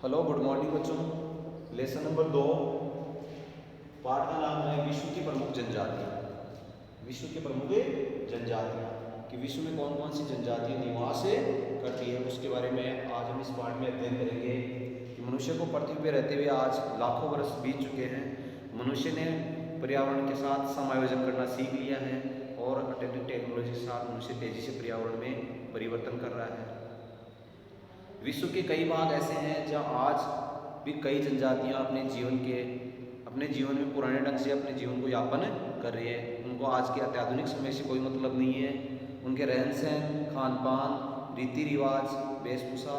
Hello, good morning बच्चों। Lesson number 2, पाठ का नाम है विश्व की प्रमुख जनजातियाँ। विश्व की प्रमुख जनजातियाँ कि विश्व में कौन कौन सी जनजातियाँ निवास करती है, उसके बारे में आज हम इस पाठ में अध्ययन करेंगे कि मनुष्य को पृथ्वी पर रहते हुए आज लाखों वर्ष बीत चुके हैं। मनुष्य ने पर्यावरण के साथ समायोजन करना सीख लिया है और अत्यधिक टेक्नोलॉजी के साथ मनुष्य तेजी से पर्यावरण में परिवर्तन कर रहा है। विश्व के कई भाग ऐसे हैं जहां आज भी कई जनजातियां अपने जीवन में पुराने ढंग से अपने जीवन को यापन कर रही है। उनको आज के अत्याधुनिक समय से कोई मतलब नहीं है। उनके रहन सहन, खान पान, रीति रिवाज, वेशभूषा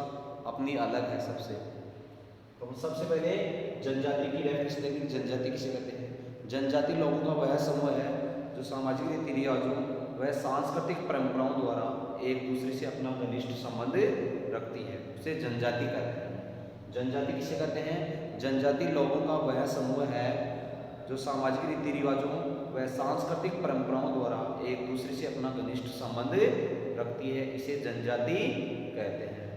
अपनी अलग है सबसे। तो हम सबसे पहले जनजाति की डेफिनेशन देखेंगे। जनजाति किसे कहते हैं? जनजाति लोगों का वह समूह है जो सामाजिक रीति रिवाजों वह सांस्कृतिक परंपराओं द्वारा एक दूसरे से अपना घनिष्ठ संबंध रखती है, उसे जनजाति कहते हैं। जनजाति किसे कहते हैं? जनजाति लोगों का वह समूह है जो सामाजिक रीति रिवाजों व सांस्कृतिक परंपराओं द्वारा एक दूसरे से अपना घनिष्ठ संबंध रखती है, इसे जनजाति कहते हैं।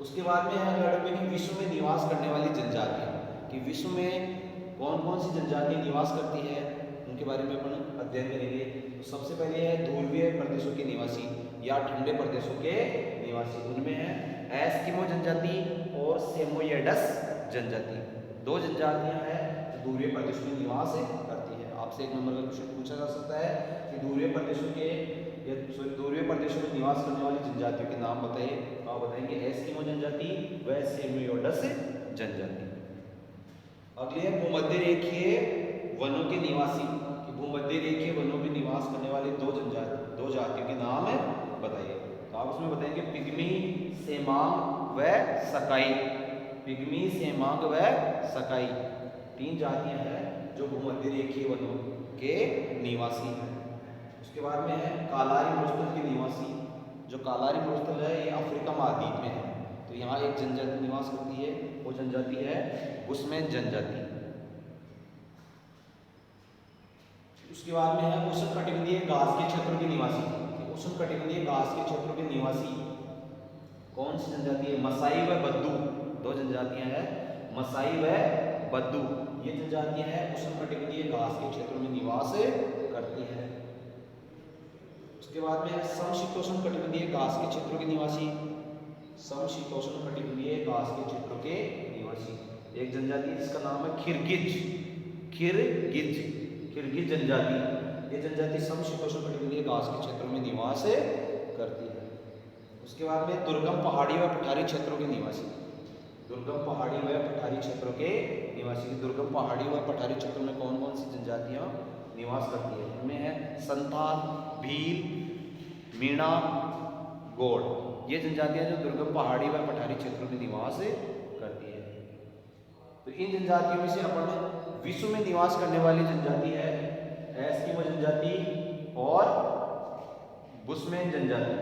उसके बाद में है कि विश्व में निवास करने वाली जनजातियाँ, कि विश्व में कौन कौन सी जनजातियाँ निवास करती है, उनके बारे में अपन अध्ययन करेंगे। तो सबसे पहले है ध्रुवीय प्रदेशों के निवासी या ठंडे प्रदेशों के निवासी। उनमें है एस्किमो जनजाति और सेमोयेडस जनजाति। दो जनजातियां हैं जो ध्रुवीय प्रदेशों में निवास करती है। आपसे एक नंबर का क्वेश्चन पूछा जा सकता है कि ध्रुवीय प्रदेशों में निवास करने वाली जनजातियों के नाम बताइए। आप बताएंगे एस्किमो जनजाति व सेमोयेडस जनजाति। अगले है भूमध्य रेखीय वनों के निवासी, कि भूमध्य रेखीय वनों में निवास करने वाले दो जातियों के नाम बताइए। तो आप उसमें बताएंगे पिग्मी सेमांग व सकाई। पिग्मी सेमांग व सकाई तीन जातियां हैं जो भूमध्य रेखीय वनों के निवासी हैं। उसके बाद में है कालारी मरुस्थल के निवासी। जो कालारी मरुस्थल है ये अफ्रीका महाद्वीप में है। तो यहाँ एक जनजाति निवास करती है, वो जनजाति है बुशमैन जनजाति। उसके बाद में है उष्णकटिबंधीय घास के क्षेत्रों के निवासी। उष्णकटिबंधीय घास के क्षेत्रों के निवासी कौन सी जनजाति है? मसाई व बद्दू। दो जनजातियां हैं, मसाई व बद्दू। ये जनजातियां हैं उष्णकटिबंधीय घास के क्षेत्रों में निवास करती हैं। उसके बाद में समशीतोष्ण कटिबंधीय घास के क्षेत्रों के निवासी। समशीतोष्ण कटिबंधीय घास के क्षेत्रों के निवासी एक जनजाति है जिसका नाम है खिरगिज। खिरगिज जनजाति। ये जनजाति समशीतोष्ण कटिबंधीय घास के क्षेत्रों में निवास करती है। उसके बाद में दुर्गम पहाड़ी व पठारी क्षेत्रों के निवासी। दुर्गम पहाड़ी व पठारी क्षेत्रों के निवासी। दुर्गम पहाड़ी व पठारी क्षेत्रों में कौन कौन सी जनजातियां निवास करती है? इनमें है संथाल, भील, मीणा, गौड़। ये जनजातियां जो दुर्गम पहाड़ी व पठारी क्षेत्रों में निवास करती है। तो इन जनजातियों में से अपन विश्व में निवास करने वाली जनजाति है एस्किमो जनजाति और बुशमैन जनजाति।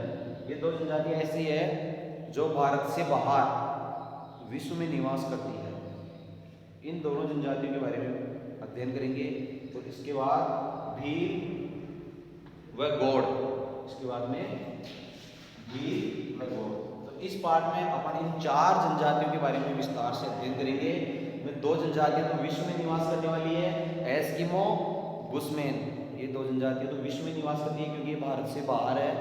ये दो जनजातियां ऐसी है जो भारत से बाहर विश्व में निवास करती है। इन दोनों जनजातियों के बारे में अध्ययन करेंगे। तो इसके बाद भील व गौड़, इसके बाद में भील व गौड़। तो इस पाठ में अपन इन चार जनजातियों के बारे में विस्तार से अध्ययन करेंगे। में दो जनजातियां तो विश्व में निवास करने वाली है, एस्किमो, बुशमैन। ये दो जनजातियां तो विश्व में निवास करती है क्योंकि ये भारत से बाहर है,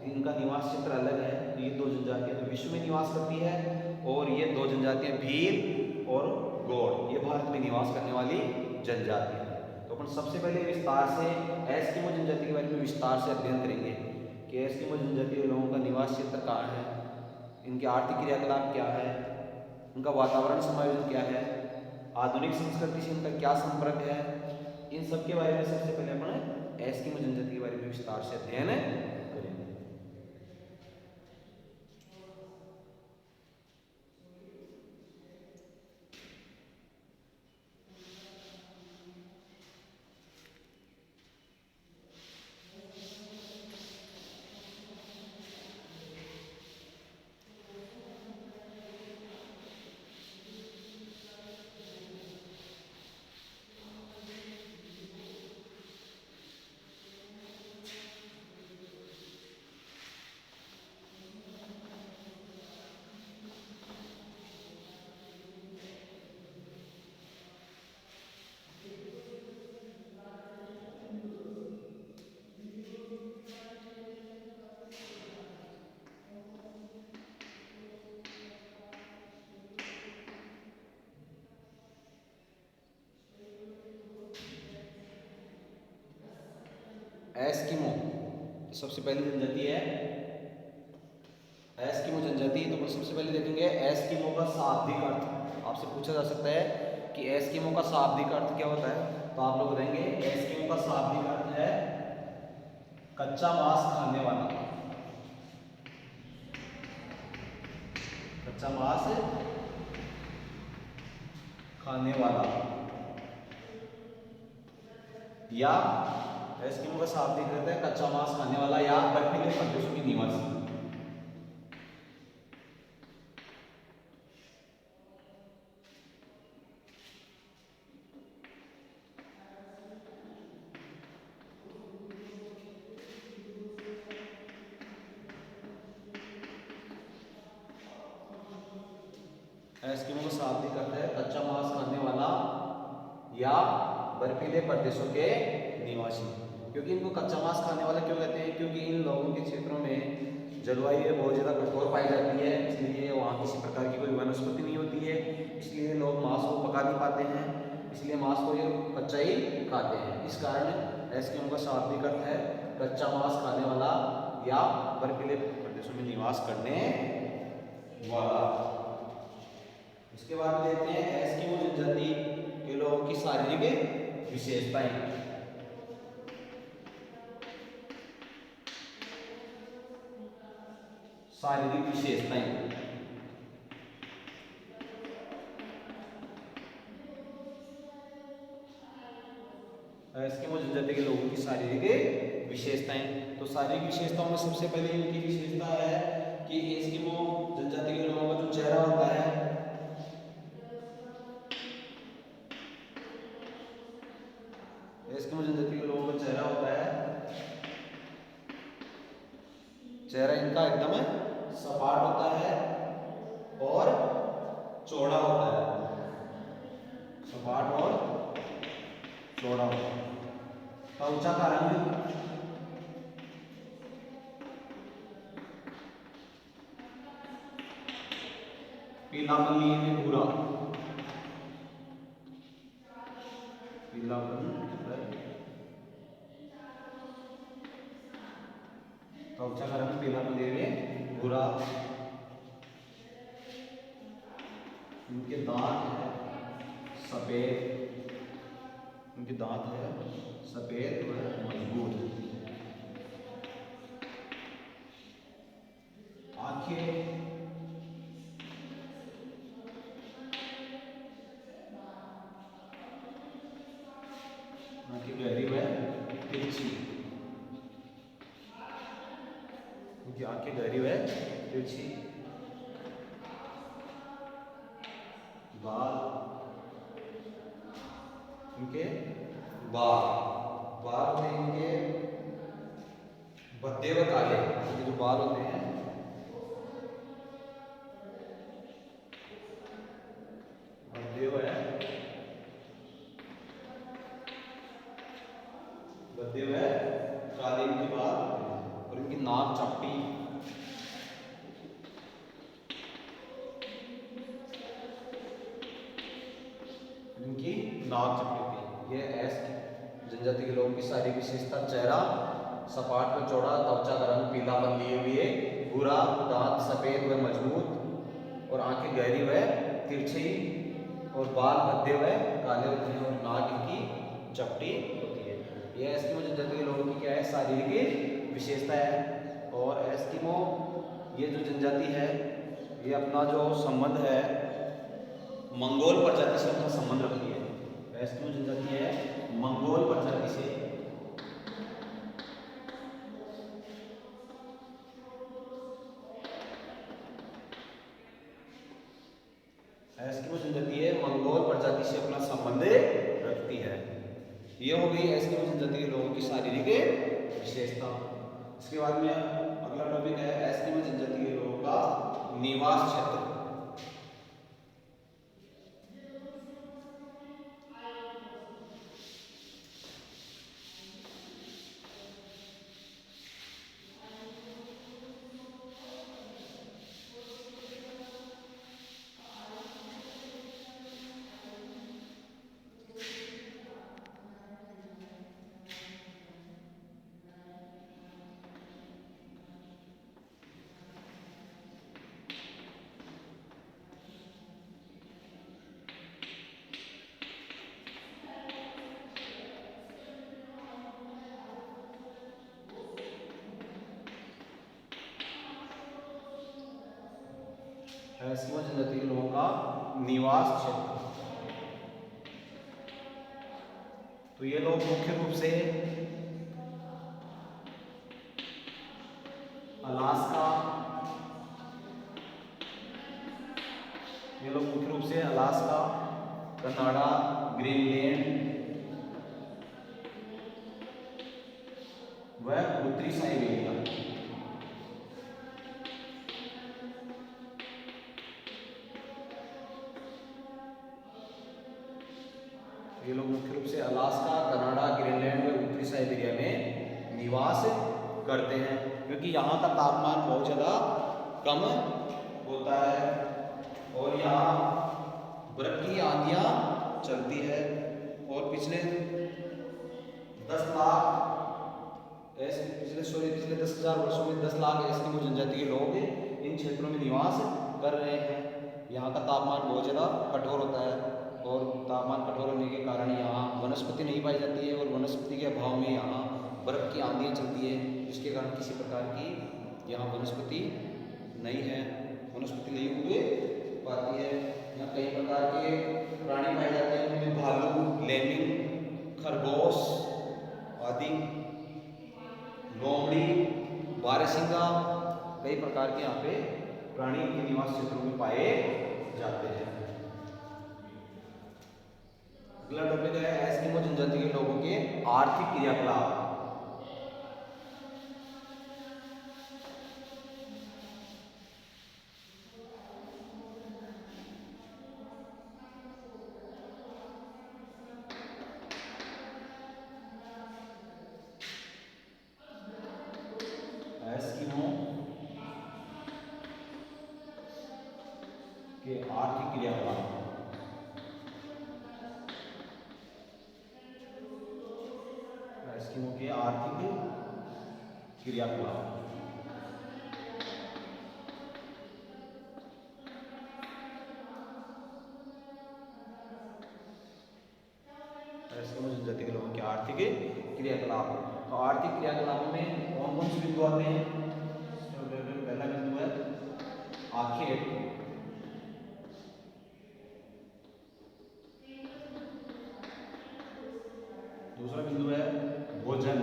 इनका निवास क्षेत्र अलग है। तो ये दो जनजातियां तो विश्व में निवास करती है और ये दो जनजातियां भील और गौड़ ये भारत में निवास करने वाली जनजातियां हैं। तो अपन सबसे पहले विस्तार से एस्किमो जनजाति के बारे में विस्तार से अध्ययन करेंगे कि एस्किमो जनजाति लोगों का निवास क्षेत्र कहाँ है, इनके आर्थिक क्रियाकलाप क्या है, उनका वातावरण समायोजन क्या है, आधुनिक संस्कृति से इनका क्या संपर्क है। इन सब के बारे में सबसे पहले अपन एस्किमो जनजाति के बारे में विस्तार से अध्ययन करेंगे। एस्किमो सबसे पहली जनजाति है एस्किमो जनजाति। तो सबसे पहले देखेंगे एस्किमो का शाब्दिक अर्थ। आपसे पूछा जा सकता है कि एस्किमो का शाब्दिक अर्थ क्या होता है, तो आप लोग बताएंगे एस्किमो का शाब्दिक अर्थ है कच्चा मांस खाने वाला। कच्चा मांस खाने वाला, या एस्किमो का शाब्दिक अर्थ है कच्चा मांस खाने वाला या बर्फीले प्रदेशों के निवासी। एस्किमो का शाब्दिक अर्थ है कच्चा मांस खाने वाला या बर्फीले प्रदेशों के निवासी। क्योंकि इनको कच्चा मांस खाने वाला क्यों कहते हैं, क्योंकि इन लोगों के क्षेत्रों में जलवायु बहुत ज़्यादा कठोर पाई जाती है, इसलिए वहाँ किसी प्रकार की कोई वनस्पति नहीं होती है, इसलिए लोग मांस को पका नहीं पाते हैं, इसलिए मांस को ये कच्चा ही खाते हैं। इस कारण एस्किमो का शाब्दिक अर्थ है कच्चा मांस खाने वाला या बर्फीले प्रदेशों में निवास करने वाला। इसके बाद देखते हैं एस्किमो जनजाति के लोगों की शारीरिक विशेषताएं। शारीरिक विशेषताएं एस्किमो जनजाति के लोगों की शारीरिक विशेषताएं। तो शारीरिक विशेषताओं में सबसे पहले इनकी विशेषता है कि एस्किमो जनजाति के लोगों का जो चेहरा होता है, एस्किमो जनजाति के लोगों का चेहरा होता है, चेहरा इनका एकदम सपाट होता है और चौड़ा होता है, सपाट और चौड़ा होता है। त्वचा का रंग पीलापन लिए भूरा, पीलापन त्वचा का रंग पीलापन लिए भूरा। इनके दांत है सफेद, इनके दांत है सफेद व मजबूत। आंखें गहरी व तिरछी, इनकी आंखें गहरी व तिरछी। बाल, इनके बाल होते हैं इनके भद्दे व काले, इनके जो बाल होते हैं भद्दे व काले इनके बाल। और इनकी नाक चपटी, इनकी नाक चपटी होती है। ये एस्किमो जनजाति के लोगों की सारी विशेषता चेहरा सपाट व चौड़ा, त्वचा का रंग पीलापन लिए हुए भूरा, दांत सफेद व मजबूत और आंखें गहरी व तिरछी और बाल भद्दे व काले होते हैं और नाक इनकी चपटी होती है। यह एस्किमो जनजाति के लोगों की क्या है, शारीरिक विशेषता है। और एस्किमो ये जो जनजाति है ये अपना जो संबंध है मंगोल प्रजाति से अपना संबंध रखती है। एस्किमो जनजाति है मंगोल प्रजाति से एस्किमो जनजाति है मंगोल प्रजाति से अपना संबंध रखती है। ये हो गई एस्किमो जनजाति के लोगों की शारीरिक विशेषता। इसके बाद में अगला टॉपिक है एस्किमो जनजाति के लोगों का निवास क्षेत्र। एस्किमो जनजाति के लोगों का निवास क्षेत्र। तो ये लोग मुख्य रूप से अलास्का, कनाडा, ग्रीनलैंड व उत्तरी साइबेरिया, ये लोग मुख्य रूप से अलास्का, कनाडा, ग्रीनलैंड व उत्तरी साइबेरिया में निवास करते हैं, क्योंकि यहाँ का तापमान बहुत ज़्यादा कम होता है और यहाँ बर्फ की आंधियाँ चलती है। और पिछले 10,000 वर्षों में 10 लाख एस्किमो जनजाति के लोग इन क्षेत्रों में निवास कर रहे हैं। यहाँ का तापमान बहुत ज़्यादा कठोर होता है और तापमान कठोर होने के कारण यहाँ वनस्पति नहीं पाई जाती है और वनस्पति के अभाव में यहाँ बर्फ की आंधियाँ चलती है, जिसके कारण किसी प्रकार की यहाँ वनस्पति नहीं है, वनस्पति नहीं उग पाती है। यहाँ कई प्रकार के प्राणी पाए जाते हैं, उनमें भालू, लेमिंग, खरगोश आदि, लोमड़ी, बारहसिंगा, कई प्रकार के यहाँ पे प्राणी के निवास क्षेत्रों में पाए जाते हैं। अगला टॉपिक है एस्किमो जनजाति के लोगों के आर्थिक क्रियाकलाप। एस्किमो के आर्थिक क्रियाकलाप। एस्किमो के आर्थिक क्रियाकलाप। एस्किमो जनजाति के लोगों के आर्थिक क्रियाकलाप। तो आर्थिक क्रियाकलापों में कौन कौन से बिंदु आते हैं? पहला बिंदु है आखेट, दूसरा बिंदु है भोजन,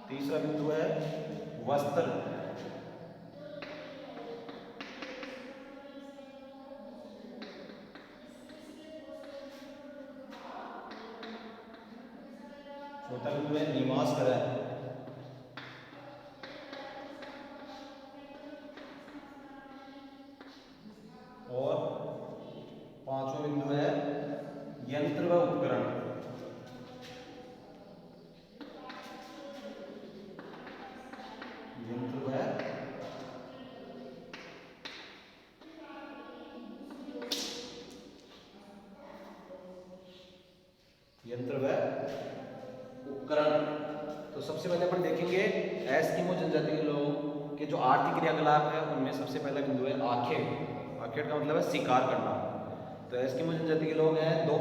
तीसरा बिंदु है वस्त्र, चौथा बिंदु है निवास गृह, और पांचवा बिंदु है यंत्र व उपकरण। यंत्र व उपकरण। तो सबसे पहले अपन देखेंगे एस्किमो जनजाति के लोगों के जो आर्थिक क्रियाकलाप है उनमें सबसे पहला बिंदु है आखेट। आखेट का मतलब है शिकार करना। तो एस्किमो जनजाति के लोग हैं दो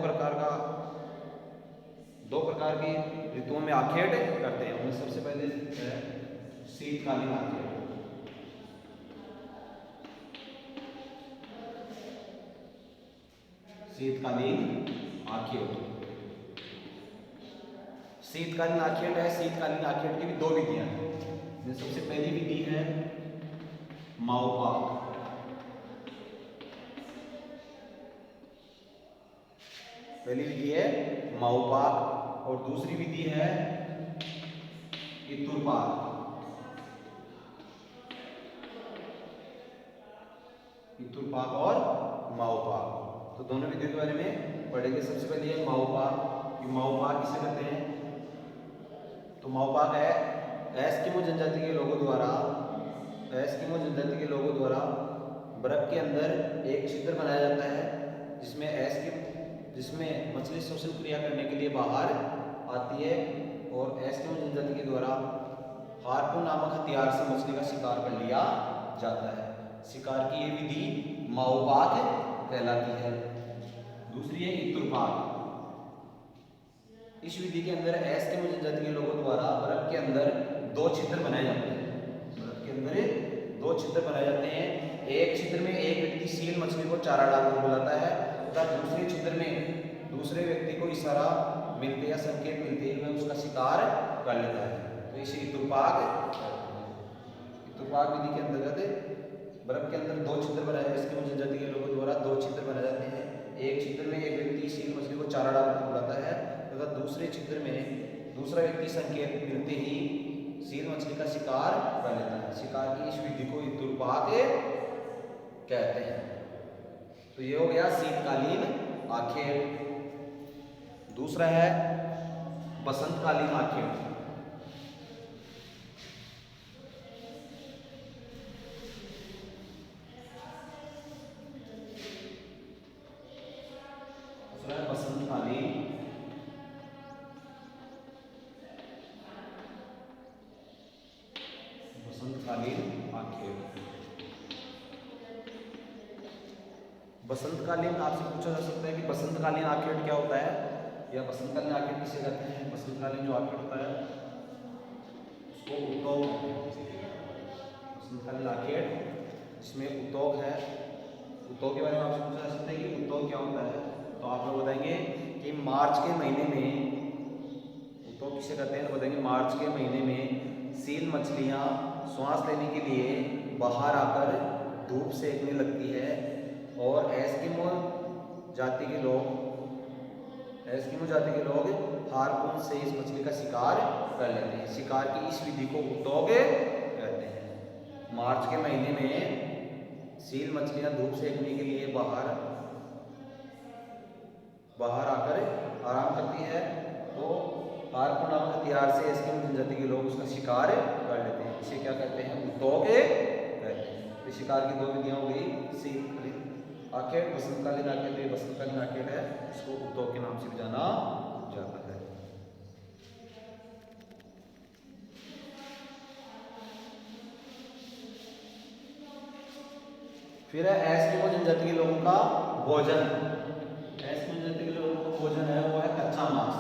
प्रकार की ऋतुओं में आखेट करते हैं। उनमें सबसे पहले है शीतकालीन आखेट। शीतकालीन आखेट है। शीतकालीन आखेट की भी दो विधियां हैं। सबसे पहली विधि है माओपाक। पहली विधि है माओपाक और दूसरी विधि है इतुरपाक। इतुरपाक और माओपाक, तो दोनों विधियों के बारे में पढ़ेंगे। सबसे पहले है माओपाक। माओपाक किसे कहते हैं? तो माओपाक है एस्किमो जनजाति के लोगों द्वारा बर्फ के अंदर एक छिद्र बनाया जाता है जिसमें मछली श्वसन क्रिया करने के लिए बाहर आती है और एस्किमो जनजाति के द्वारा हार्पून नामक हथियार से मछली का शिकार कर लिया जाता है। शिकार की ये विधि माओपाक कहलाती है। दूसरी है इतुरपाक। इस विधि के अंदर एस्किमो जनजाति के लोगों द्वारा बर्फ के अंदर दो छिद्र बनाए जाते हैं। बर्फ के अंदर दो छिद्र बनाए जाते हैं। एक छिद्र में एक व्यक्ति सील मछली को चारा डालकर बुलाता है तथा दूसरे छिद्र में दूसरे व्यक्ति को इशारा मिलते या संकेत मिलते ही वह उसका शिकार कर लेता है। तो इसे इतुपाक विधि के अंतर्गत बर्फ के अंदर दो छिद्र बनाए जाते हैं। एस्किमो जनजाति के लोगों द्वारा दो छिद्र बनाए जाते हैं। एक छिद्र में एक व्यक्ति सील मछली को चारा डालकर बुलाता है तथा दूसरे छिद्र में दूसरा व्यक्ति संकेत मिलते ही सील मछली का शिकार कर लेता है। शिकार की इस विधि को इतुपाक कहते हैं। तो ये हो गया शीतकालीन आखेट। दूसरा है बसंतकालीन आखेट। दूसरा है बसंतकालीन आखेट। बसंतकालीन आपसे पूछा जा सकता है कि बसंतकालीन आखेट क्या होता है या बसंतकालीन आखेट किसे कहते हैं। बसंतकालीन जो आखेट होता है उसको उतोग कहते हैं। बसंतकालीन आखेट जिसमें उतोग है। उतोग के बारे में आपसे पूछा जा सकता है कि उतोग क्या होता है। तो आप लोग बताएंगे कि मार्च के महीने में उतोग किसे कहते हैं। तो बताएंगे मार्च के महीने में सील मछलियाँ श्वास लेने के लिए बाहर आकर धूप सेकने लगती है और एस्किमो जाति के लोग हार्पून से इस मछली का शिकार कर लेते हैं। शिकार की इस विधि को उतोग कहते हैं। मार्च के महीने में सील मछलियां धूप सेकने के लिए बाहर आकर आराम करती है तो हार्पून नामक हथियार से एस्किमो जनजाति के लोग उसका शिकार कर लेते हैं। इसे क्या कहते हैं, उतोग कहते हैं। तो शिकार की दो विधियां हो गई, शीतकालीन आखेट, बसंतकालीन आखेट। ये बसंतकालीन आखेट है, इसको उतोग के नाम से भी जाना जाता है। फिर है एस्किमो जनजाति के लोगों का भोजन। एस्किमो जनजाति के लोगों का भोजन है वो है कच्चा मांस।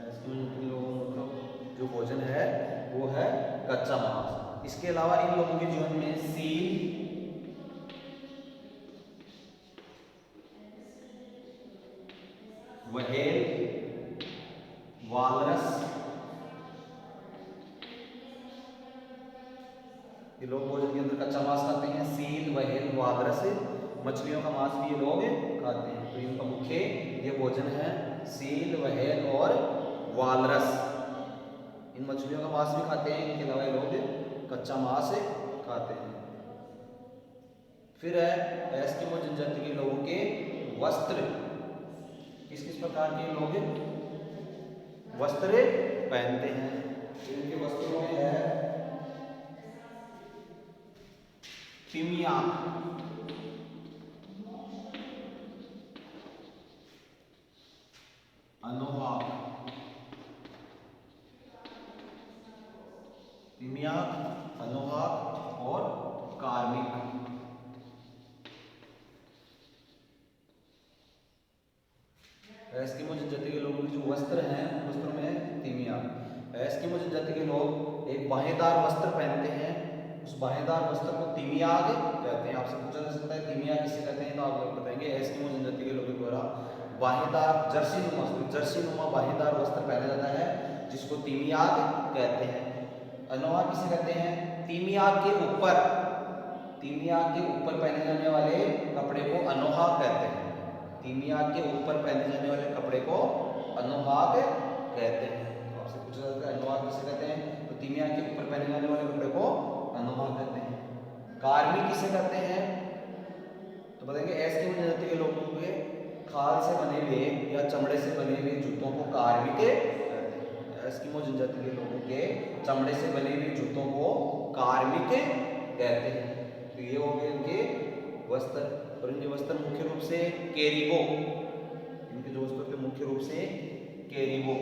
एस्किमो जनजाति के लोगों का जो भोजन है वो है कच्चा मांस। इसके अलावा इन लोगों के जीवन में सील, व्हेल, वालरस, ये लोग भोजन के अंदर कच्चा मांस खाते हैं। सील, व्हेल, वालरस मछलियों का मांस भी ये लोग खाते हैं। तो इनका मुख्य ये भोजन है सील, व्हेल और वालरस। इन मछलियों का मांस भी खाते हैं। इनके अलावा ये लोग कच्चा मांस खाते हैं। फिर है एस्किमो जनजाति के लोगों के वस्त्र। किस किस प्रकार के लोग वस्त्र पहनते हैं। इनके वस्त्रों में है तिमियाक, अनोहाक, तिमियाक, अनोहाक और कार्मिक। एस्किमो जनजाति के लोगों के जो वस्त्र हैं वस्त्रों में तिमियाक। एस्किमो जनजाति के लोग एक बाहेदार वस्त्र पहनते हैं। उस बाहेदार वस्त्र को तिमियाक कहते हैं। आपसे पूछा जा सकता है तिमियाक किसे कहते हैं, तो आप लोग बताएंगे एस्किमो जनजाति के लोगों द्वारा बाहेदार जर्सी नुमा बाहेदार वस्त्र पहना जाता है जिसको तिमियाक कहते हैं। अनोहा किसे कहते हैं, तिमियाक के ऊपर पहने जाने वाले कपड़े को अनोहा कहते हैं। तिमियाक के ऊपर पहने जाने वाले कपड़े को अनोहाक कहते हैं। तो आपसे पूछा जाता है अनोहाक किसे कहते हैं, तो तिमियाक के ऊपर पहने जाने वाले कपड़े को अनोहाक कहते हैं। कार्मिक किसे कहते हैं, तो बताएंगे एस्किमो जनजाति के लोगों के खाल से बने हुए या चमड़े से बने हुए जूतों को कार्मिक कहते हैं। एस्किमो जनजाति के लोगों के चमड़े से बने हुए जूतों को कार्मिक कहते हैं। तो ये हो गए इनके वस्त्र। और इनके वस्त्र मुख्य रूप से केरिबो, इनके जो वस्त्र थे मुख्य रूप से केरिबो,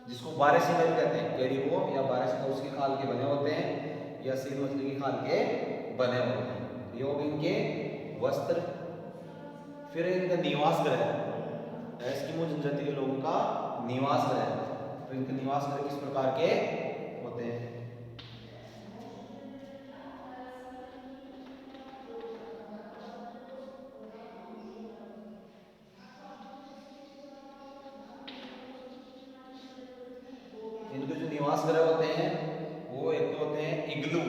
जिसको 12 सिंगल कहते हैं। केरिबो या 12 सिंगल उसकी खाल के बने होते हैं या सील मछली की खाल के बने होते हैं। ये हो गए इनके वस्त्र। फिर इनका निवास ग्रह, एस्किमो जनजाति के लोगों का निवास ग्रह। तो इनके निवास ग्रह किस प्रकार के होते हैं? इनके जो निवास ग्रह होते हैं वो एक तो होते हैं इग्लू।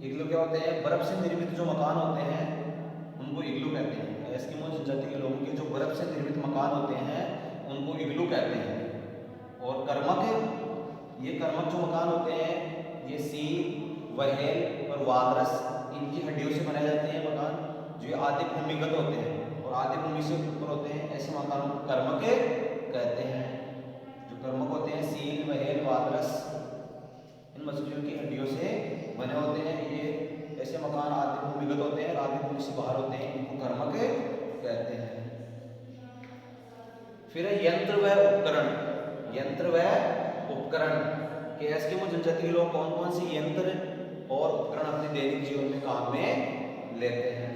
इग्लू क्या होते हैं? बर्फ से निर्मित जो मकान होते हैं उनको इग्लू कहते हैं। एस्किमो जनजाति के लोगों के जो बर्फ से निर्मित मकान होते हैं उनको इग्लू कहते हैं। और कर्मक, ये कर्मक जो मकान होते हैं ये सील, व्हेल और वालरस इनकी हड्डियों से बनाए जाते हैं मकान, जो आधे भूमिगत होते हैं और आधे भूमि से ऊपर होते हैं। ऐसे मकानों को कर्मक कहते हैं। जो कर्मक होते हैं सील, व्हेल, वालरस इन मछलियों की हड्डियों से बने होते हैं। ये ऐसे मकान आधे भूमिगत होते हैं, आधे भूमि से बाहर होते हैं, इनको कर्मक कहते हैं। फिर है यंत्र व उपकरण। यंत्र व उपकरण के एस्किमो जनजाति के लोग कौन कौन से यंत्र और उपकरण अपने दैनिक जीवन में काम में लेते हैं?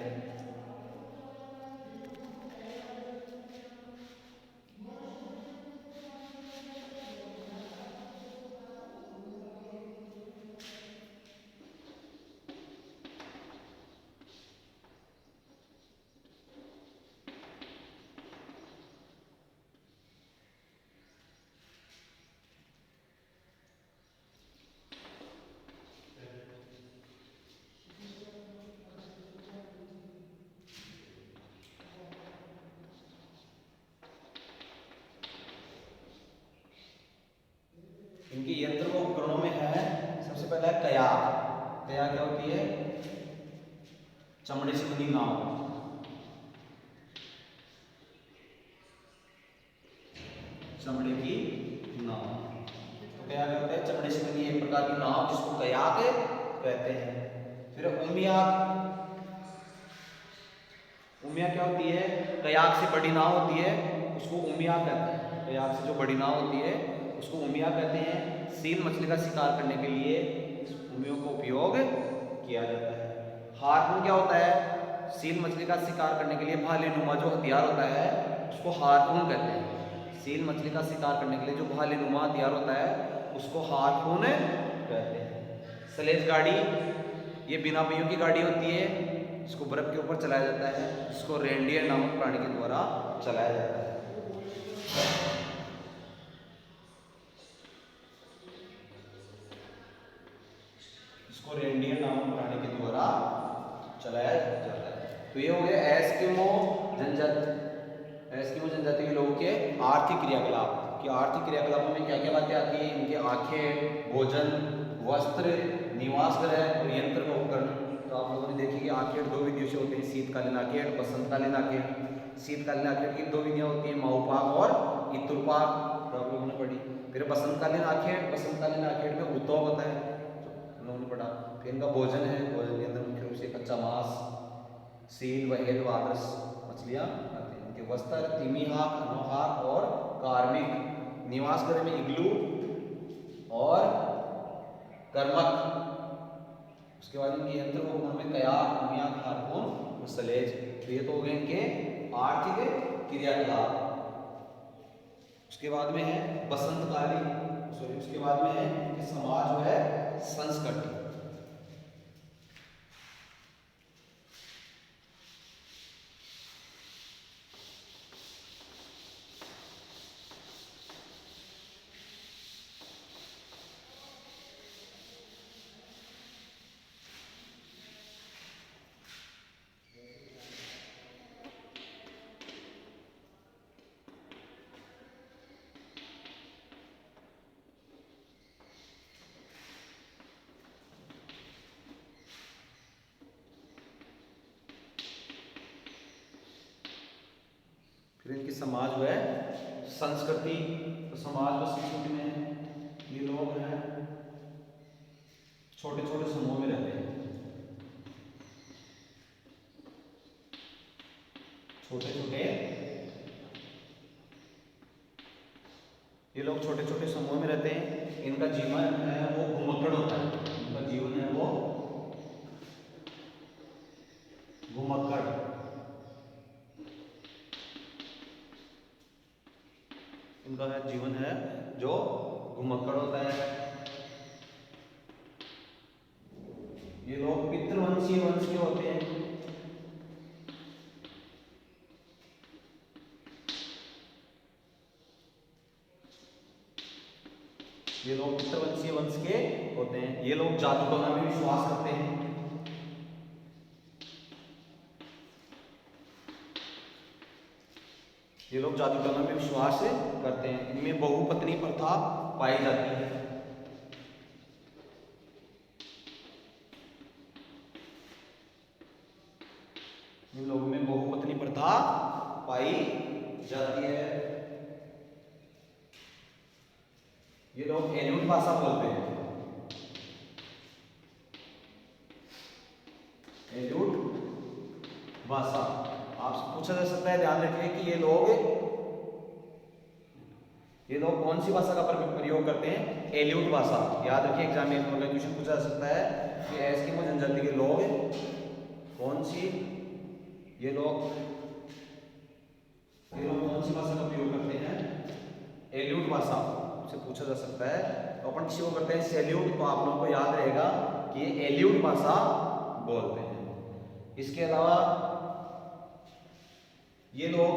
इनके यंत्र व उपकरणों में है सबसे पहला है कयाक। कयाक क्या होती है? चमड़े से बनी नाव। चमड़े की नाव, तो कयाक क्या होता है? चमड़े से बनी एक प्रकार की नाव जिसको कयाक कहते हैं। फिर उमियाक। उमिया क्या होती है? कयाक से बड़ी नाव होती है उसको उमिया कहते हैं। कयाक से जो बड़ी नाव होती है उसको उमिया कहते हैं। सील मछली का शिकार करने के लिए उमियों का उपयोग किया जाता है। हार्पून क्या होता है? सील मछली का शिकार करने के लिए भालेनुमा जो हथियार होता है उसको हार्पून कहते हैं। सील मछली का शिकार करने के लिए जो भालेनुमा हथियार होता है उसको हार्पून कहते हैं। स्लेज गाड़ी, ये बिना पहियों की गाड़ी होती है, इसको बर्फ के ऊपर चलाया जाता है, इसको रेनडियर नामक प्राणी के द्वारा चलाया जाता है। इसको रेनडियर नामक प्राणी के द्वारा चलाया जाता है। तो ये हो गया एस्किमो जनजाति। एस्किमो जनजाति के लोगों के आर्थिक क्रियाकलाप। कि आर्थिक क्रियाकलापों में क्या क्या बातें आती है? इनके आंखें, भोजन, वस्त्र, निवास ग्रह और यंत्र व उपकरण। तो आप लोगों ने देखी कि आखेट दो विधियों से होते हैं, शीतकालीन आखेट, बसंतकालीन आखेट। शीतकालीन आखेट की दो विधियां होती हैं, माऊपाक और इतुरपाक, तो आप लोगों ने पढ़ी। फिर बसंतकालीन आखेट में उद्योग होता है, तो लोगों ने पढ़ा। फिर इनका भोजन है, भोजन के अंदर मुख्य रूप से कच्चा मांस, सील, व्हेल, वालरस मछलियां आती हैं। इनके वस्त्र तिमिहाक, अनोहाक और कार्मिक। निवास गृह में इग्लू और कर्मक। उसके बाद इनके यंत्र उपकरण में कयाक, उमियाक, हार्पून और स्लेज। तो ये तो हो गए इनके आर्थिक क्रियाकलाप। उसके बाद में है बसंतकालीन, सॉरी उसके बाद में है कि समाज जो है संस्कृति। फिर इनकी समाज जो है संस्कृति। तो समाज व संस्कृति में ये लोग हैं छोटे छोटे समूह में रहते हैं। छोटे छोटे ये लोग छोटे छोटे समूह में रहते हैं। इनका जीवन है वो घुमक्कड़ होता है। इनका जीवन है वो घुमक्कड़। उनका है जीवन है जो घुमक्कड़ होता है। ये लोग पितृवंशीय वंश के होते हैं। ये लोग पितृवंशीय वंश के होते हैं। ये लोग जादू टोना में विश्वास करते हैं। ये लोग जादू टोना में विश्वास करते हैं। इनमें बहुपत्नी प्रथा पाई जाती है। इन लोगों में बहुपत्नी प्रथा पाई जाती है। ये लोग एल्यूट भाषा बोलते हैं। एल्यूट भाषा आपसे पूछा जा सकता है, ध्यान रखिए कि ये लोग कौन सी भाषा का प्रयोग करते हैं? एल्यूट भाषा। याद रखिए, एग्जाम में क्वेश्चन पूछा जा सकता है कि एस्किमो जनजाति के लोग कौन सी ये लोग कौन सी भाषा का प्रयोग करते हैं? एल्यूट भाषा से पूछा जा सकता है। तो अपन किसी को करते हैं सैल्यूट, तो आप लोगों को याद रहेगा कि ये एल्यूट भाषा बोलते हैं। इसके अलावा ये लोग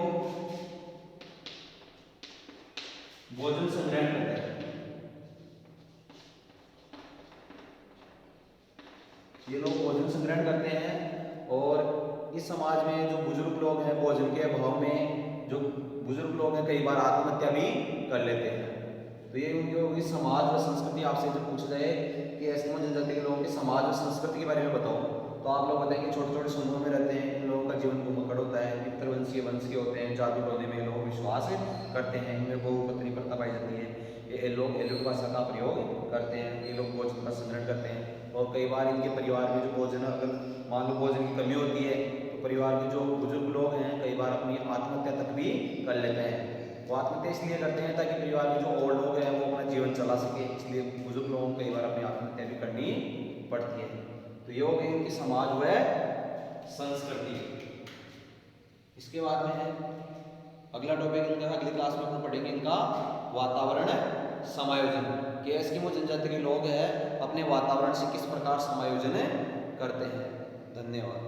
भोजन संग्रहण करते हैं। ये लोग भोजन संग्रहण करते हैं और इस समाज में जो बुजुर्ग लोग हैं, भोजन के अभाव में जो बुजुर्ग लोग हैं कई बार आत्महत्या भी कर लेते हैं। तो ये उनकी समाज व संस्कृति आपसे जब पूछा जाए कि एस्किमो जनजाति के लोगों की समाज और संस्कृति के बारे में बताओ, तो आप लोग बताएंगे छोटे छोटे समूहों में रहते हैं। इन लोगों का जीवन घुमक्कड़ होता है। पितृवंशीय वंश के होते हैं। जादू टोने में लोग विश्वास करते हैं। इनमें बहुपत्नी प्रथा पाई जाती है। ये लोग एल्यूट भाषा का प्रयोग करते हैं। ये लोग भोजन का संग्रहण करते हैं और कई बार इनके परिवार में जो भोजन, अगर मान लो भोजन की कमी होती है तो परिवार के जो बुजुर्ग लोग हैं कई बार अपनी आत्महत्या तक भी कर लेते हैं। वो आत्महत्या इसलिए करते हैं ताकि परिवार के जो और लोग हैं वो अपना जीवन चला सके, इसलिए बुजुर्ग लोगों को कई बार अपनी आत्महत्या भी करनी पड़ती है। तो ये हो गई इनकी समाज व संस्कृति। इसके बाद में है अगला टॉपिक इनका, अगली क्लास में अपन पढ़ेंगे इनका वातावरण समायोजन। कि एस्किमो जनजाति के लोग हैं अपने वातावरण से किस प्रकार समायोजन करते हैं। धन्यवाद।